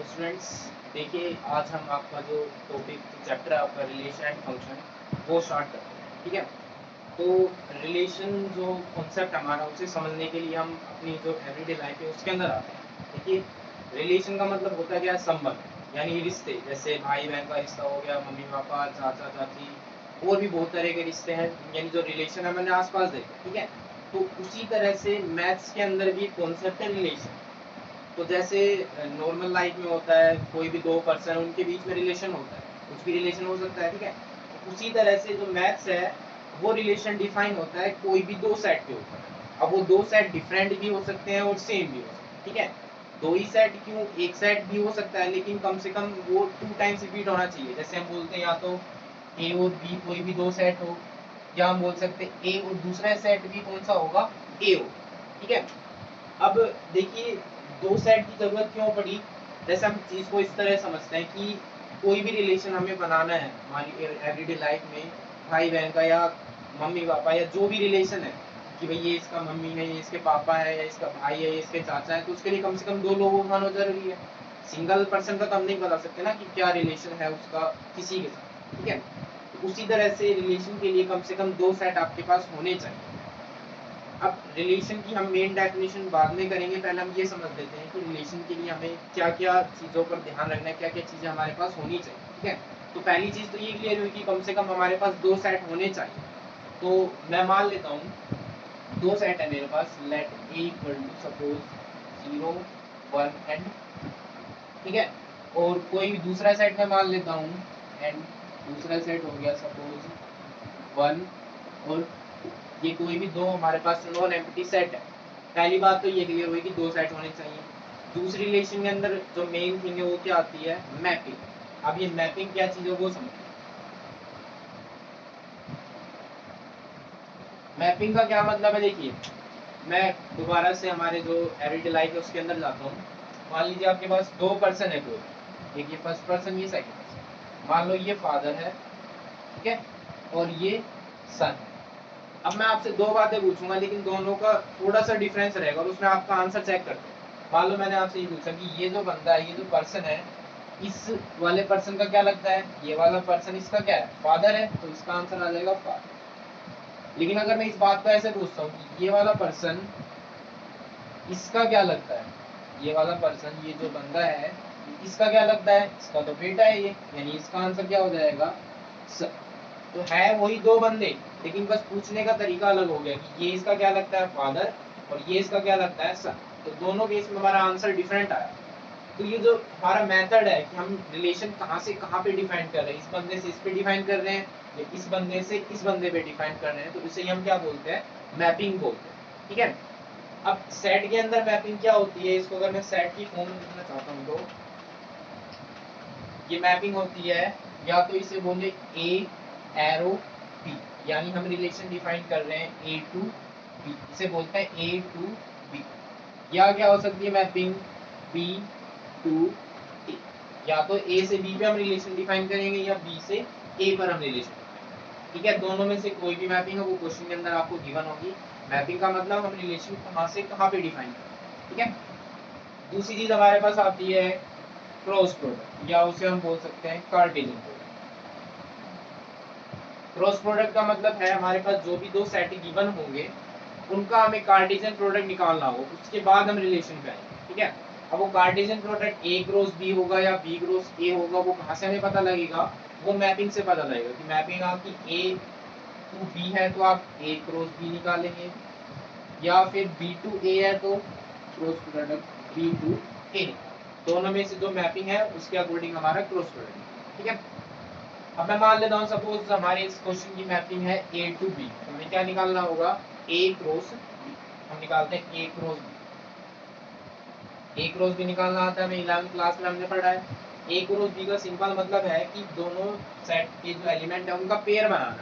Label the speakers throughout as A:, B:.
A: Hello students, देखिए आज हम आपका जो टॉपिक चैप्टर है आपका रिलेशन एंड फंक्शन वो स्टार्ट करते हैं। ठीक है, तो रिलेशन जो कॉन्सेप्ट हमारा उसे समझने के लिए हम अपनी जो एवरीडे लाइफ है उसके अंदर आते हैं। देखिए, रिलेशन का मतलब होता है क्या, संबंध यानी रिश्ते, जैसे भाई बहन का रिश्ता हो गया, मम्मी पापा, चाचा चाची, और भी बहुत तरह के रिश्ते हैं, यानी जो रिलेशन है मैंने आसपास देखे। ठीक है, तो उसी तरह से मैथ्स के अंदर भी कॉन्सेप्ट है रिलेशन। तो जैसे नॉर्मल लाइफ में होता है, कोई भी दो पर्सन उनके बीच में रिलेशन होता है, कुछ भी रिलेशन हो सकता है। ठीक है, तो उसी तरह से जो मैथ्स है वो रिलेशन डिफाइन होता है कोई भी दो सेट के ऊपर। अब वो दो सेट डिफरेंट भी हो सकते हैं और सेम भी हो सकते हैं। ठीक है, दो ही सेट क्यों, एक सेट भी हो सकता है, लेकिन कम से कम वो 2 टाइम्स रिपीट होना चाहिए। जैसे हम बोलते हैं या तो ए और बी कोई भी दो सेट हो, या हम बोल सकते हैं ए और दूसरा सेट भी कौन सा होगा, ए हो। ठीक है, अब देखिए दो सेट की जरूरत क्यों पड़ी। जैसे हम चीज को इस तरह समझते हैं कि कोई भी रिलेशन हमें बनाना है हमारी एवरीडे लाइफ में, भाई बहन का या मम्मी पापा या जो भी रिलेशन है, कि भाई ये इसका मम्मी है, ये इसके पापा है, या इसका भाई है, ये इसके चाचा है, तो उसके लिए कम से कम दो लोगों का होना जरूरी है। सिंगल पर्सन का तो हम नहीं बता सकते ना कि क्या रिलेशन है उसका किसी के साथ। ठीक है, तो उसी तरह से रिलेशन के लिए कम से कम दो सेट आपके पास होने चाहिए। अब रिलेशन की हम मेन डेफिनेशन बाद में करेंगे, पहले हम ये समझ लेते हैं कि रिलेशन के लिए हमें क्या क्या चीज़ों पर ध्यान रखना है, क्या क्या चीज़ें हमारे पास होनी चाहिए। ठीक है, तो पहली चीज़ तो ये क्लियर हुई कि कम से कम हमारे पास दो सेट होने चाहिए। तो मैं मान लेता हूँ दो सेट है मेरे पास, let A equal to suppose 0 1 and, ठीक है, और कोई भी दूसरा सेट मैं मान लेता हूँ एंड दूसरा सेट हो गया सपोज 1 और ये कोई भी दो हमारे पास नॉन एम्प्टी सेट है। पहली बात तो ये क्लियर हुई कि दो सेट होने चाहिए। दूसरी रिलेशन के अंदर जो मेन थिंग है वो क्या आती है, मैपिंग। अब ये मैपिंग क्या चीज है वो समझिए। मैपिंग का क्या मतलब है, देखिए मैं दोबारा से हमारे जो एवरीडे लाइफ है उसके अंदर जाता हूँ। मान लीजिए आपके पास दो पर्सन है, कोई एक ये फर्स्ट पर्सन, ये सेकंड पर्सन। मान लो ये फादर है, ठीक है, और ये सन है। अब मैं आपसे दो बातें पूछूंगा, लेकिन दोनों का थोड़ा सा डिफरेंस रहेगा और उसमें आपका आंसर चेक करते हैं। मान लो मैंने आपसे ये पूछा कि ये जो बंदा है, ये जो पर्सन है, इस वाले पर्सन का क्या लगता है, ये वाला पर्सन इसका क्या है, फादर है, तो इसका आंसर आ जाएगा फादर। लेकिन अगर मैं इस बात को ऐसे पूछता हूँ कि ये वाला पर्सन इसका क्या लगता है, ये वाला पर्सन, ये जो बंदा है इसका क्या लगता है, इसका तो बेटा है ये, यानी इसका आंसर क्या हो जाएगा, सर। तो है वही दो बंदे, लेकिन बस पूछने का तरीका अलग हो गया कि ये इसका क्या लगता है, फादर, और ये इसका क्या लगता है, सन। तो दोनों केस में हमारा आंसर डिफरेंट आया। तो ये जो हमारा मेथड है कि हम रिलेशन कहाँ से कहाँ पे डिफाइन कर रहे हैं, इस बंदे से इस पे डिफाइन कर रहे हैं या इस बंदे से इस बंदे पे डिफाइन कर रहे हैं, तो इसे हम क्या बोलते हैं, मैपिंग बोलते हैं। ठीक है, अब सेट के अंदर मैपिंग क्या होती है, इसको अगर मैं सेट की फॉर्म में लिखना चाहता हूँ तो ये मैपिंग होती है, या तो इसे बोले ए एरो बी, यानी हम रिलेशन डिफाइन कर रहे हैं ए टू बी, इसे बोलते हैं ए टू बी। या क्या हो सकती है मैपिंग, बी टू ए, या तो ए से बी पे हम रिलेशन डिफाइन करेंगे या बी से ए पर हम रिलेशन। ठीक है, दोनों में से कोई भी मैपिंग है वो क्वेश्चन के अंदर आपको गिवन होगी। मैपिंग का मतलब हम रिलेशन कहाँ से कहाँ पे डिफाइन करें। ठीक है, दूसरी चीज हमारे पास आती है क्रॉस प्रोडक्ट, या उसे हम बोल सकते हैं कार्टेशियन प्रोडक्ट। क्रॉस प्रोडक्ट का मतलब है हमारे पास जो भी दो सेट गिवन होंगे उनका हमें कार्टेशियन प्रोडक्ट निकालना हो, उसके बाद हम रिलेशन पे आएंगे। ठीक है, अब वो Cartesian product A cross B होगा या बी क्रॉस ए होगा, वो कहाँ से हमें पता लगेगा, वो मैपिंग से पता लगेगा कि मैपिंग आपकी ए टू बी है तो आप ए क्रॉस बी निकालेंगे, या फिर बी टू ए है तो क्रॉस प्रोडक्ट बी टू ए। दोनों में से जो मैपिंग है उसके अकॉर्डिंग हमारा क्रॉस प्रोडक्ट। ठीक है, अब मैं मान लेता हूँ सपोज हमारे इस क्वेश्चन की मैपिंग है ए टू बी, तो हमें क्या निकालना होगा, ए क्रॉस बी। हम निकालते हैं ए क्रॉस बी। ए क्रॉस बी निकालना आता है, हमें 11वीं क्लास में हमने पढ़ा है। ए क्रॉस बी का सिंपल मतलब है कि दोनों सेट के जो एलिमेंट है उनका पेयर बनाना है।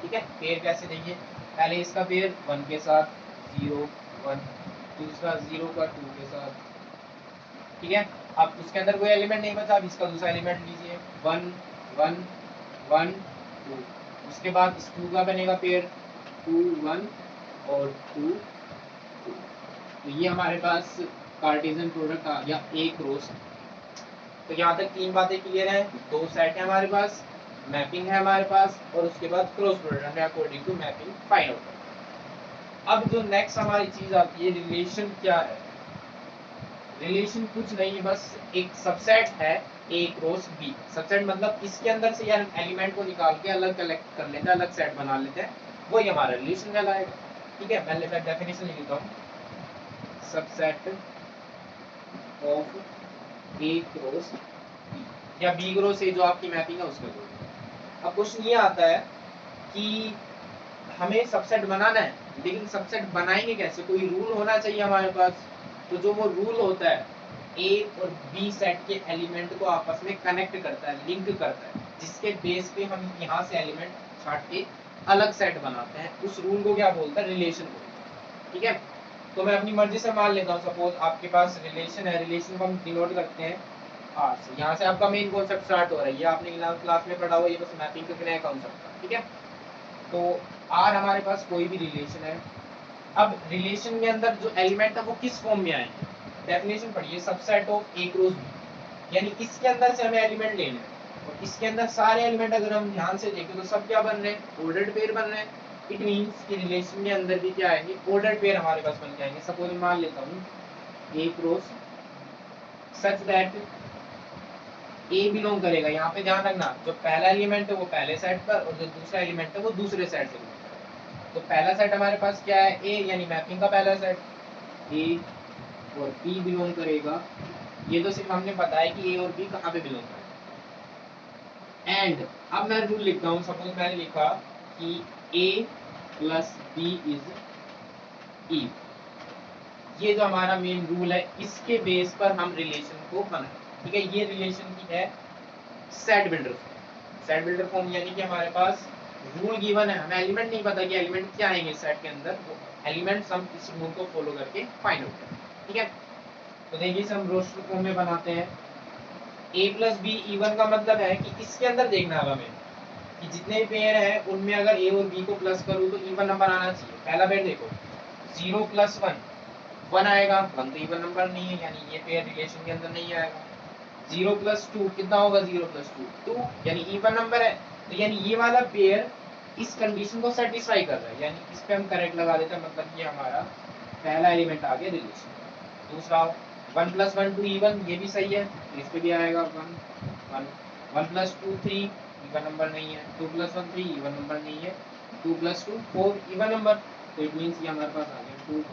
A: ठीक है, पेयर कैसे देंगे, पहले इसका पेयर 1 के साथ 0 1, दूसरा 0 का 2 के साथ। ठीक है, अब उसके अंदर कोई एलिमेंट नहीं बचा, अब इसका दूसरा एलिमेंट लीजिए 1 1 1 2, उसके बाद इस 2 का बनेगा पेयर 2 1 और 2 2। तो ये हमारे पास कार्टेशियन प्रोडक्ट आ गया ए क्रॉस। तो यहाँ तक तीन बातें क्लियर हैं, दो सेट है हमारे पास, मैपिंग है हमारे पास, और उसके बाद क्रॉस प्रोडक्ट है according to mapping find out. अब जो नेक्स्ट हमारी चीज आती है, रिलेशन क्या है? रिलेशन कुछ नहीं है, बस एक सबसेट है ए क्रॉस बी। सबसेट मतलब इसके अंदर से यार एलिमेंट को निकाल के अलग कलेक्ट कर लेते हैं, अलग सेट बना लेते हैं, वही हमारा रिलेशन कहलाएगा। ठीक है, पहले मैं डेफिनेशन लिख देता हूँ, subset of A cross B या बी क्रॉस ए, जो आपकी मैपिंग है उसमें। अब क्वेश्चन ये आता है कि हमें सबसेट बनाना है, लेकिन सबसेट बनाएंगे कैसे? कोई रूल होना चाहिए हमारे पास। तो जो वो रूल होता है, ए और बी सेट के एलिमेंट को आपस में कनेक्ट करता है, लिंक करता है, जिसके बेस पे हम यहाँ से एलिमेंट छाट के अलग सेट बनाते हैं, उस रूल को क्या बोलता है? रिलेशन बोलते हैं। ठीक है, तो मैं अपनी मर्जी से मान लेता हूँ, सपोज आपके पास रिलेशन है, रिलेशन को हम डिनोट करते हैं आर से। यहाँ से आपका मेन कॉन्सेप्ट स्टार्ट हो रहा है, ये आपने क्लास में पढ़ा हुआ, ये बस मैपिंग का नया कॉन्सेप्ट। ठीक है, तो आर हमारे पास कोई भी रिलेशन है। अब रिलेशन के अंदर जो एलिमेंट है वो किस फॉर्म में आएंगे? डेफिनेशन पढ़िए, subset of A cross B, यानी इसके अंदर से हमें एलिमेंट लेने हैं, और इसके अंदर सारे एलिमेंट अगर हम ध्यान से देखें तो सब क्या बन रहे हैं? ऑर्डर्ड पेयर बन रहे हैं। इट मींस कि रिलेशन के अंदर भी क्या आएंगे? ऑर्डर्ड पेयर हमारे पास बन के आएंगे। सपोज मैं मान लेता हूँ A cross such that A belong करेगा, यहाँ पे ध्यान रखना, जो पहला एलिमेंट है वो पहले सेट पर, और जो दूसरा एलिमेंट है वो दूसरे सेट से। तो पहला सेट हमारे पास क्या है? ए, यानी मैपिंग का पहला सेट। ए और बी बिलोंग करेगा, ये तो सिर्फ हमने बताया कि ए और बी कहाँ पे बिलोंग करेगा। एंड अब मैं रूल लिखता हूँ, सपोज मैंने लिखा कि ए प्लस बी इज ई। ये जो हमारा मेन रूल है, इसके बेस पर हम रिलेशन को बनाए। ठीक है, ये रिलेशन की है set builder form. Set builder form यानी कि हमारे पास रूल गिवन है, हमें एलिमेंट नहीं पता कि एलिमेंट क्या आएंगे सेट के अंदर, वो एलिमेंट्स हम इस रूल को फॉलो करके फाइंड आउट करें। ठीक है, तो देखिए इसे हम रोस्टर फॉर्म में बनाते हैं। ए प्लस बी इवन का मतलब है कि इसके अंदर देखना है हमें कि जितने भी पेयर हैं उनमें अगर ए और बी को प्लस करूँ तो इवन नंबर आना चाहिए। पहला पेयर देखो, 0 + 1 1 आएगा, 1 तो इवन नंबर नहीं है, यानी ये पेयर रिलेशन के अंदर नहीं आएगा। 0 + 2 कितना होगा? 0 + 2 2, यानी इवन नंबर है। तो यानी ये वाला पेयर इस कंडीशन को सेटिस्फाई कर रहा है, यानी इस पे हम करेक्ट लगा देते हैं, मतलब ये हमारा पहला एलिमेंट आ गया रिलेशन। दूसरा 1 + 1 2 इवन, ये भी सही है, तो इस पे भी आएगा 1 1 1 + 2 3 इवन नंबर नहीं है, 2 + 1 3 इवन नंबर नहीं है, 2 + 2 4 इवन नंबर, तो इट मींस ये हमारे पास आ गया 2,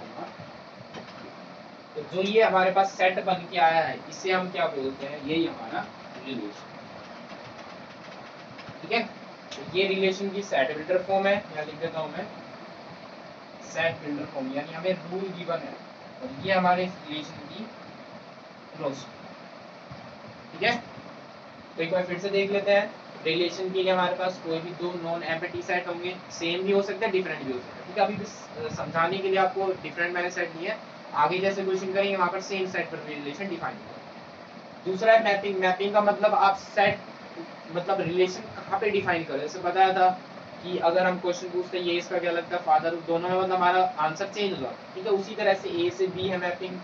A: तो जो ये हमारे पास सेट बन के आया है, इसे हम क्या बोलते हैं? यही हमारा रिलेशन। ठीक है, तो ये रिलेशन की सेट बिल्डर फॉर्म है। यहाँ लिख देता हूँ मैं, सेट बिल्डर फॉर्म, यानी हमें रूल गिवन है, और ये हमारे रिलेशन की क्लोज। ठीक है, तो एक बार फिर से देख लेते हैं। रिलेशन के लिए हमारे पास कोई भी दो नॉन एम्प्टी सेट होंगे, सेम भी हो सकता है, डिफरेंट भी हो सकता है। ठीक है, अभी भी समझाने के लिए आपको डिफरेंट मैंने सेट दिए, आगे जैसे क्वेश्चन करेंगे वहां पर सेम सेट पर रिलेशन डिफाइन होगा। दूसरा है मैपिंग। मैपिंग का मतलब आप सेट मतलब रिलेशन कहाँ पे डिफाइन करें। जैसे बताया था कि अगर हम क्वेश्चन पूछते हैं ये इसका क्या लगता है फादर, दोनों में मतलब हमारा आंसर चेंज होगा। ठीक है, उसी तरह से ए से बी है मैपिंग,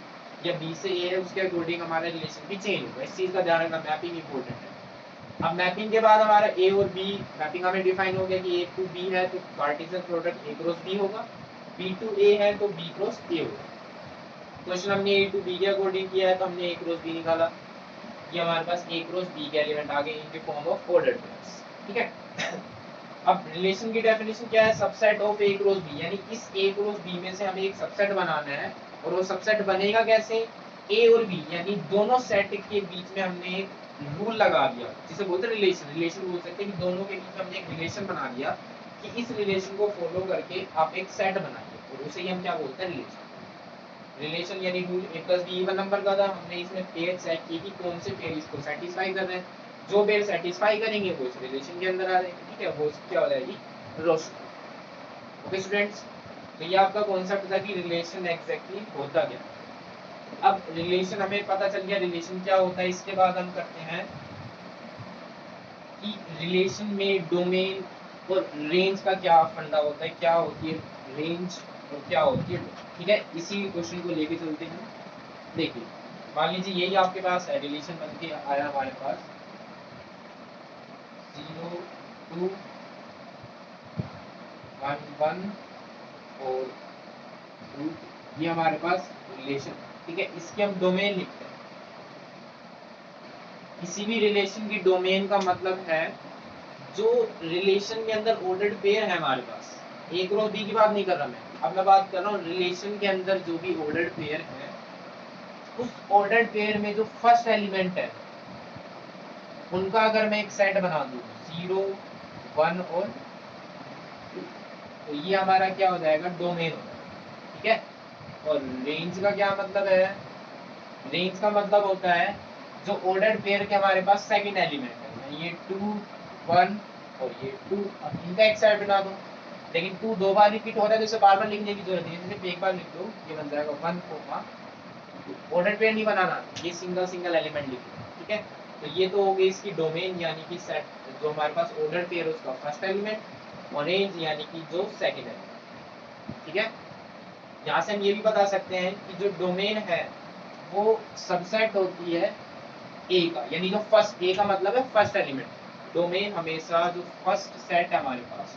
A: या बी से ए है, उसके अकॉर्डिंग हमारा रिलेशन भी चेंज होगा। इस चीज का ध्यान रखना, मैपिंग इंपॉर्टेंट है। अब मैपिंग के बाद हमारा ए और बी, मैपिंग हमें डिफाइन हो गया कि ए टू बी है तो Cartesian product A cross B होगा, बी टू ए है तो बी क्रॉस ए होगा। क्वेश्चन हमने ए टू बी के अकॉर्डिंग किया है, तो हमने ए क्रॉस बी निकाला, ये हमारे पास ए क्रॉस बी के एलिमेंट आ गए इनके फॉर्म ऑफ ऑर्डर्ड पेयर्स। ठीक है, अब रिलेशन की डेफिनेशन क्या है? Subset of A cross B, यानी इस ए क्रॉस बी में से हमें एक सबसेट बनाना है, और वो सबसेट बनेगा कैसे? ए और बी, यानी दोनों सेट के बीच में हमने एक रूल लगा दिया, जिसे बोलते हैं रिलेशन। रिलेशन बोल सकते हैं कि दोनों के बीच में हमने एक रिलेशन बना दिया कि इस रिलेशन को फॉलो करके आप एक सेट बनाइए, और उसे ही हम क्या बोलते हैं? रिलेशन। रिलेशन यानी rule A plus be even number का था, हमने इसमें पेयर चेक की कि कौन से पेयर इसको सेटिस्फाई कर रहे हैं, जो पेयर सेटिस्फाई करेंगे वो इस रिलेशन के अंदर आ जाएंगे। ठीक है, वो क्या हो जाएगी? रोस्टर। ओके स्टूडेंट्स, तो ये आपका कॉन्सेप्ट था कि रिलेशन एग्जैक्टली होता क्या। अब रिलेशन हमें पता चल गया रिलेशन क्या होता है। इसके बाद हम करते हैं कि रिलेशन में डोमेन और रेंज का क्या फंडा होता है, क्या होती है रेंज और क्या होती है। ठीक है, इसी क्वेश्चन को लेके चलते हैं। देखिए मान लीजिए यही आपके पास है, रिलेशन बन के आया हमारे पास 0 2 1 1 और 2, ये हमारे पास रिलेशन, ठीक है। इसके हम डोमेन लिखते हैं। किसी भी रिलेशन की डोमेन का मतलब है जो रिलेशन के अंदर ऑर्डर्ड पेयर है हमारे पास, एक रो बी की बात नहीं कर रहा मैं, अब मैं बात कर रहा हूँ रिलेशन के अंदर जो भी ऑर्डर्ड पेयर है, उस ऑर्डर्ड पेयर में जो फर्स्ट एलिमेंट है उनका अगर मैं एक सेट बना दूं 0 1 और 2, तो ये हमारा क्या हो जाएगा, डोमेन हो जाएगा, ठीक है। और रेंज का क्या मतलब है, रेंज का मतलब होता है जो ऑर्डर्ड पेयर के हमारे पास सेकंड एलिमेंट है, ये 2 1 और ये 2, अब इनका एक सेट बना दो, लेकिन 2 दो बार रिपीट हो रहा है तो इसे बार बार लिखने की जरूरत नहीं है, सिर्फ एक बार लिख दो, ये बन जाएगा 1 कोमा 2। ऑर्डर्ड पेयर नहीं बनाना, ये सिंगल सिंगल एलिमेंट लिख दो, ठीक है। तो ये तो हो गई इसकी डोमेन यानी कि सेट, जो हमारे पास ऑर्डर्ड पेयर उसका फर्स्ट एलिमेंट, और रेंज यानी कि जो सेकंड एलिमेंट, ठीक है। यहाँ से हम ये भी बता सकते हैं कि जो डोमेन है वो सबसेट होती है ए का, यानी जो फर्स्ट, ए का मतलब है फर्स्ट एलिमेंट। डोमेन हमेशा जो फर्स्ट सेट है हमारे पास,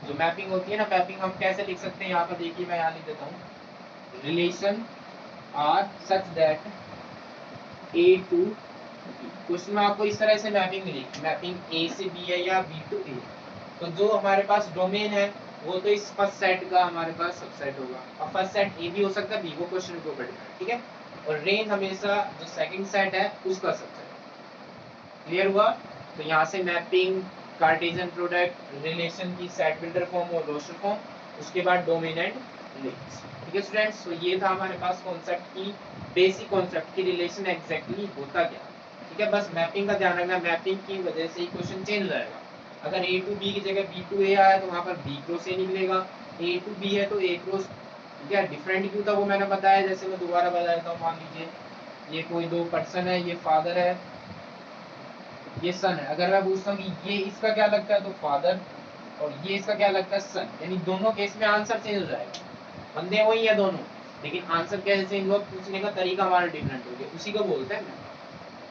A: जो मैपिंग होती है ना, मैपिंग हम कैसे लिख सकते हैं, यहाँ पर देखिए मैं यहाँ लिख देता हूँ, relation R such that A to, क्वेश्चन में आपको इस तरह से मैपिंग मिलेगी, मैपिंग ए से बी है या बी टू ए। तो जो हमारे पास डोमेन है वो तो इस फर्स्ट सेट का हमारे पास सबसेट होगा, अब फर्स्ट सेट ए भी हो सकता है, बी, वो क्वेश्चन के ऊपर डिपेंड, ठीक है। और रेंज हमेशा जो सेकंड सेट है उसका सबसेट। क्लियर हुआ? तो यहाँ से मैपिंग, कार्टेशियन प्रोडक्ट, रिलेशन की सेट बिल्डर फॉर्म और रोस्टर फॉर्म, उसके बाद डोमेन एंड रेंज, ठीक है स्टूडेंट्स। तो ये था हमारे पास कॉन्सेप्ट की बेसिक कॉन्सेप्ट की रिलेशन एग्जैक्टली होता क्या, ठीक है। बस मैपिंग का ध्यान रखना, मैपिंग की वजह से ही क्वेश्चन चेंज हो जाएगा। अगर ए टू बी की जगह बी टू ए आया तो वहाँ पर बी क्रॉस ए निकलेगा, ए टू बी है तो ए क्रॉस, ठीक है। डिफरेंट क्यों था वो मैंने बताया, जैसे मैं दोबारा बता देता हूँ। मान लीजिए ये कोई दो पर्सन है, ये फादर है, ये सन है। अगर मैं पूछता हूँ कि ये इसका क्या लगता है, तो फादर, और ये इसका क्या लगता है, सन, यानी दोनों केस में आंसर चेंज हो जाएगा। बंदे वही है दोनों, लेकिन आंसर कैसे चेंज हुआ, पूछने का तरीका हमारा डिफरेंट हो गया, उसी को बोलते हैं,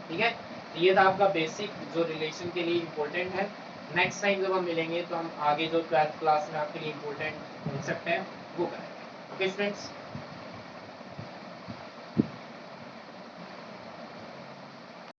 A: ठीक है। तो ये था आपका बेसिक जो रिलेशन के लिए इम्पोर्टेंट है। नेक्स्ट टाइम जब हम मिलेंगे तो हम आगे जो 12th क्लास में आपके लिए इम्पोर्टेंट कॉन्सेप्ट है वो करेंगे। Okay students.